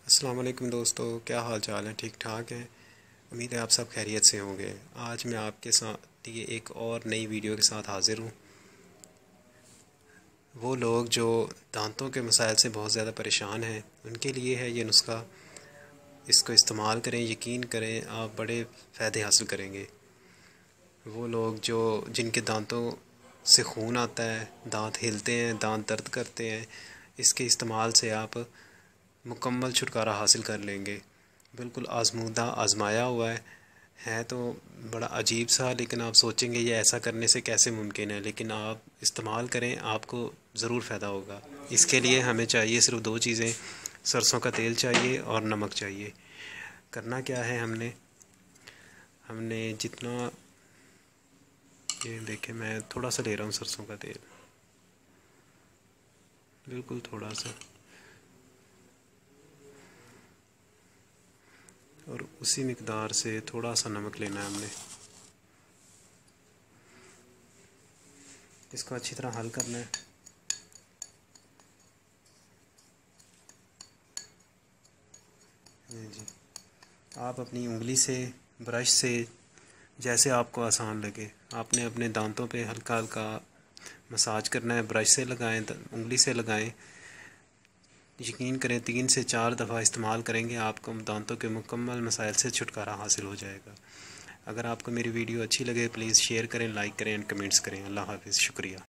अस्सलाम वालेकुम दोस्तों, क्या हाल चाल है? ठीक ठाक है। उम्मीद है आप सब खैरियत से होंगे। आज मैं आपके साथ ये एक और नई वीडियो के साथ हाज़िर हूँ। वो लोग जो दांतों के मसाइल से बहुत ज़्यादा परेशान हैं, उनके लिए है ये नुस्खा। इसको इस्तेमाल करें, यकीन करें आप बड़े फ़ायदे हासिल करेंगे। वो लोग जो जिनके दांतों से खून आता है, दांत हिलते हैं, दांत दर्द करते हैं, इसके इस्तेमाल से आप मुकम्मल छुटकारा हासिल कर लेंगे। बिल्कुल आज़मूदा आज़माया हुआ है तो बड़ा अजीब सा, लेकिन आप सोचेंगे ये ऐसा करने से कैसे मुमकिन है, लेकिन आप इस्तेमाल करें, आपको ज़रूर फ़ायदा होगा। इसके लिए हमें चाहिए सिर्फ दो चीज़ें, सरसों का तेल चाहिए और नमक चाहिए। करना क्या है, हमने जितना, ये देखें मैं थोड़ा सा ले रहा हूँ सरसों का तेल, बिल्कुल थोड़ा सा, और उसी मिकदार से थोड़ा सा नमक लेना है हमने। इसको अच्छी तरह हल करना है। जी, आप अपनी उंगली से, ब्रश से, जैसे आपको आसान लगे, आपने अपने दांतों पे हल्का हल्का मसाज करना है। ब्रश से लगाएं, उंगली से लगाएं। यकीन करें 3 से 4 दफ़ा इस्तेमाल करेंगे, आपको दांतों के मुकम्मल मसाइल से छुटकारा हासिल हो जाएगा। अगर आपको मेरी वीडियो अच्छी लगे प्लीज़ शेयर करें, लाइक करें एंड कमेंट्स करें। अल्लाह हाफ़िज़, शुक्रिया।